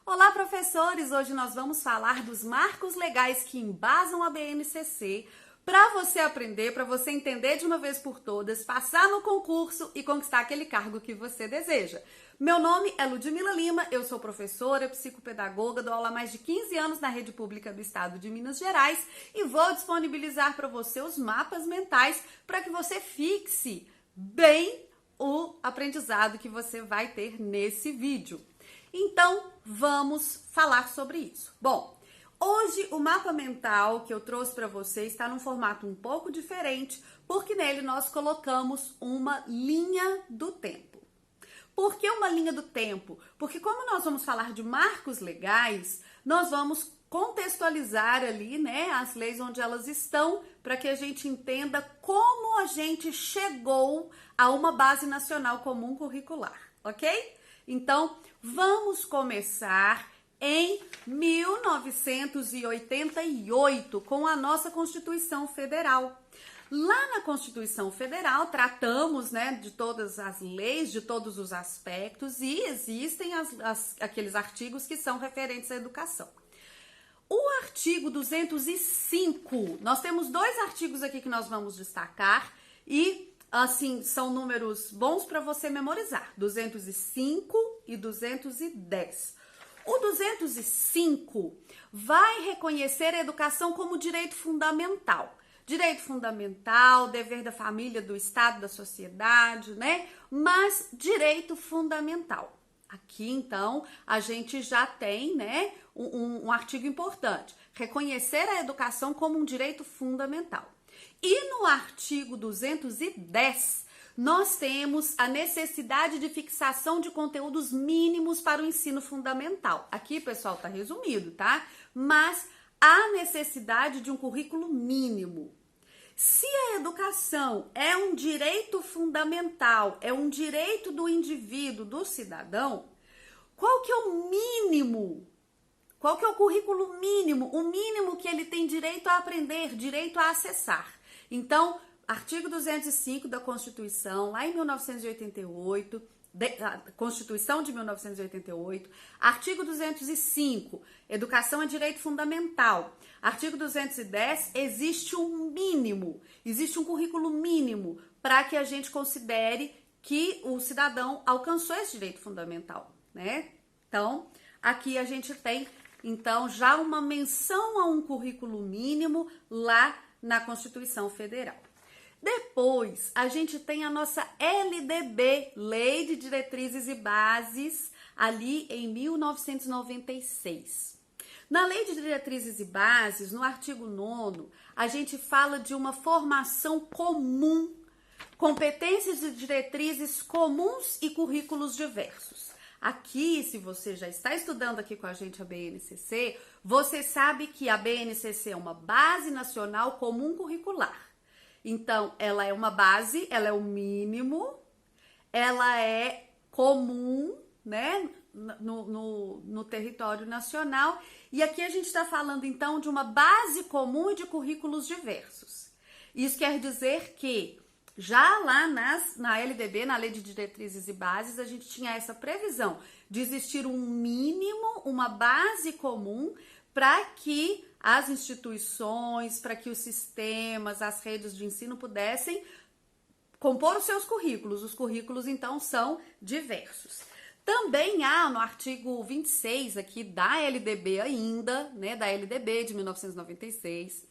Olá, professores! Hoje nós vamos falar dos marcos legais que embasam a BNCC para você aprender, para você entender de uma vez por todas, passar no concurso e conquistar aquele cargo que você deseja. Meu nome é Ludmila Lima, eu sou professora, psicopedagoga, dou aula há mais de 15 anos na rede pública do estado de Minas Gerais e vou disponibilizar para você os mapas mentais para que você fixe bem o aprendizado que você vai ter nesse vídeo. Então, vamos falar sobre isso. Bom, hoje o mapa mental que eu trouxe para você está num formato um pouco diferente, porque nele nós colocamos uma linha do tempo. Por que uma linha do tempo? Porque como nós vamos falar de marcos legais, nós vamos contextualizar ali, né, as leis onde elas estão, para que a gente entenda como a gente chegou a uma base nacional comum curricular, ok? Então, vamos começar em 1988 com a nossa Constituição Federal. Lá na Constituição Federal tratamos, né, de todas as leis, de todos os aspectos e existem aqueles artigos que são referentes à educação. O artigo 205, nós temos dois artigos aqui que nós vamos destacar e assim, são números bons para você memorizar, 205 e 210. O 205 vai reconhecer a educação como direito fundamental. Direito fundamental, dever da família, do Estado, da sociedade, né? Mas direito fundamental. Aqui, então, a gente já tem, né, um artigo importante. Reconhecer a educação como um direito fundamental. E no artigo 210, nós temos a necessidade de fixação de conteúdos mínimos para o ensino fundamental. Aqui, pessoal, tá resumido, tá? Mas há necessidade de um currículo mínimo. Se a educação é um direito fundamental, é um direito do indivíduo, do cidadão, qual que é o mínimo? Qual que é o currículo mínimo? O mínimo que ele tem direito a aprender, direito a acessar. Então, artigo 205 da Constituição, lá em 1988, Constituição de 1988, artigo 205, educação é direito fundamental. Artigo 210, existe um mínimo, existe um currículo mínimo para que a gente considere que o cidadão alcançou esse direito fundamental, né? Então, aqui a gente tem, então, já uma menção a um currículo mínimo lá na Constituição Federal. Depois, a gente tem a nossa LDB, Lei de Diretrizes e Bases, ali em 1996. Na Lei de Diretrizes e Bases, no artigo 9º, a gente fala de uma formação comum, competências e diretrizes comuns e currículos diversos. Aqui, se você já está estudando aqui com a gente a BNCC, você sabe que a BNCC é uma Base Nacional Comum Curricular. Então, ela é uma base, ela é o mínimo, ela é comum, né, no território nacional. E aqui a gente está falando, então, de uma base comum e de currículos diversos. Isso quer dizer que já lá na LDB, na Lei de Diretrizes e Bases, a gente tinha essa previsão de existir um mínimo, uma base comum para que as instituições, para que os sistemas, as redes de ensino pudessem compor os seus currículos. Os currículos, então, são diversos. Também há no artigo 26 aqui da LDB ainda, né, da LDB de 1996,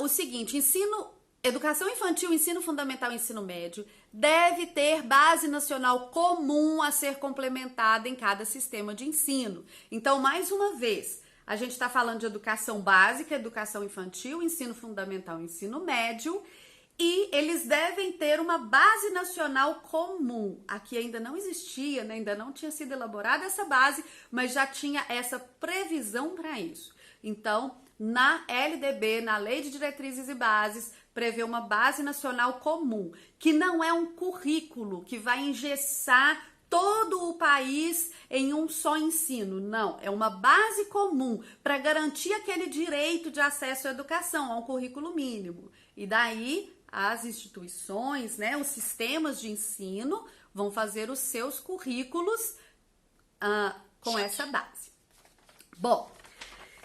o seguinte: educação infantil, ensino fundamental e ensino médio deve ter base nacional comum a ser complementada em cada sistema de ensino. Então, mais uma vez, a gente está falando de educação básica, educação infantil, ensino fundamental e ensino médio, e eles devem ter uma base nacional comum. Aqui ainda não existia, né? Ainda não tinha sido elaborada essa base, mas já tinha essa previsão para isso. Então, na LDB, na Lei de Diretrizes e Bases, prevê uma base nacional comum, que não é um currículo que vai engessar todo o país em um só ensino. Não, é uma base comum para garantir aquele direito de acesso à educação, a um currículo mínimo. E daí as instituições, né, os sistemas de ensino vão fazer os seus currículos com essa base. Bom,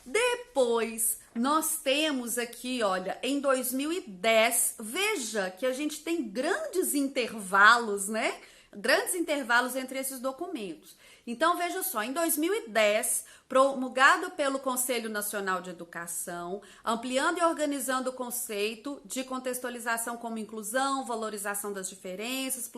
depois nós temos aqui, olha, em 2010, veja que a gente tem grandes intervalos, né? Grandes intervalos entre esses documentos. Então, veja só, em 2010, promulgado pelo Conselho Nacional de Educação, ampliando e organizando o conceito de contextualização como inclusão, valorização das diferenças,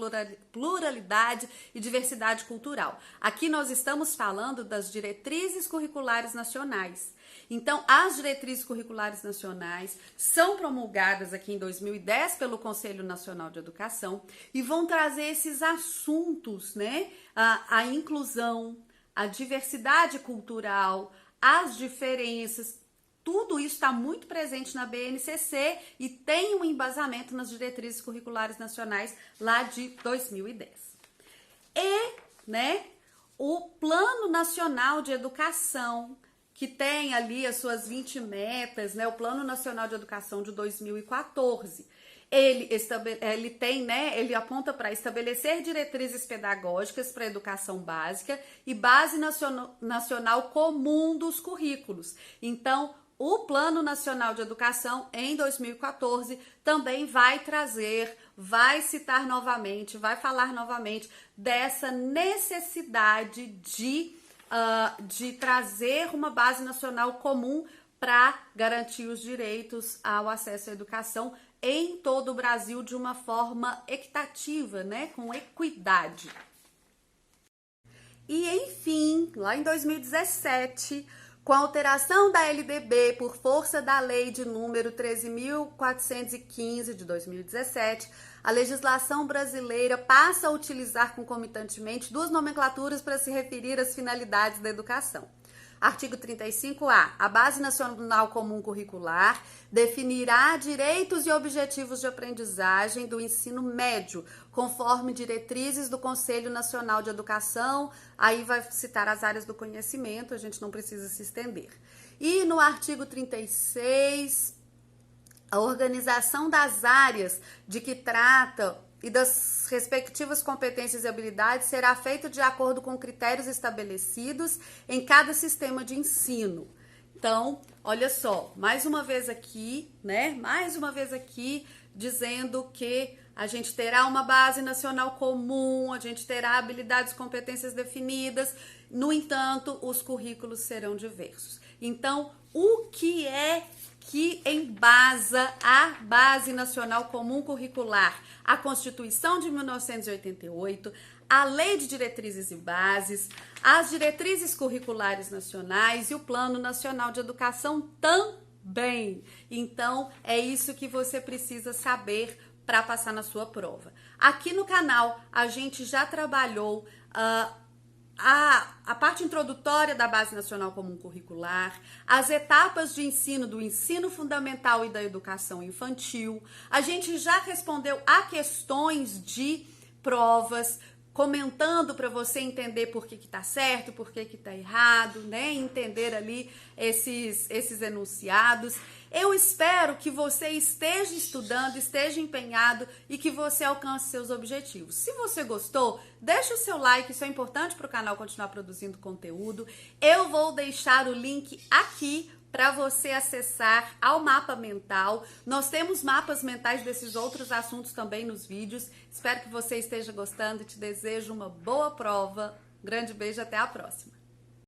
pluralidade e diversidade cultural. Aqui nós estamos falando das diretrizes curriculares nacionais. Então, as diretrizes curriculares nacionais são promulgadas aqui em 2010 pelo Conselho Nacional de Educação e vão trazer esses assuntos, né? A inclusão, a diversidade cultural, as diferenças, tudo isso está muito presente na BNCC e tem um embasamento nas diretrizes curriculares nacionais lá de 2010. E, né, o Plano Nacional de Educação, que tem ali as suas 20 metas, né? O Plano Nacional de Educação de 2014. Ele aponta para estabelecer diretrizes pedagógicas para a educação básica e base nacional comum dos currículos. Então, o Plano Nacional de Educação, em 2014, também vai trazer, vai citar novamente, vai falar novamente dessa necessidade de trazer uma base nacional comum para garantir os direitos ao acesso à educação em todo o Brasil de uma forma equitativa, né, com equidade. E enfim, lá em 2017, com a alteração da LDB por força da lei de número 13.415 de 2017, a legislação brasileira passa a utilizar concomitantemente duas nomenclaturas para se referir às finalidades da educação. Artigo 35A. A Base Nacional Comum Curricular definirá direitos e objetivos de aprendizagem do ensino médio, conforme diretrizes do Conselho Nacional de Educação. Aí vai citar as áreas do conhecimento, a gente não precisa se estender. E no artigo 36, a organização das áreas de que trata e das respectivas competências e habilidades será feita de acordo com critérios estabelecidos em cada sistema de ensino. Então, olha só, mais uma vez aqui, né? Mais uma vez aqui dizendo que a gente terá uma base nacional comum, a gente terá habilidades e competências definidas, no entanto, os currículos serão diversos. Então, o que é que embasa a Base Nacional Comum Curricular? A Constituição de 1988, a Lei de Diretrizes e Bases, as Diretrizes Curriculares Nacionais e o Plano Nacional de Educação também. Então, é isso que você precisa saber para passar na sua prova. Aqui no canal, a gente já trabalhou a parte introdutória da Base Nacional Comum Curricular, as etapas de ensino do ensino fundamental e da educação infantil. A gente já respondeu a questões de provas, comentando para você entender por que tá certo, por que tá errado, né? Entender ali esses enunciados. Eu espero que você esteja estudando, esteja empenhado e que você alcance seus objetivos. Se você gostou, deixa o seu like, isso é importante para o canal continuar produzindo conteúdo. Eu vou deixar o link aqui para você acessar ao mapa mental. Nós temos mapas mentais desses outros assuntos também nos vídeos. Espero que você esteja gostando e te desejo uma boa prova. Um grande beijo, até a próxima.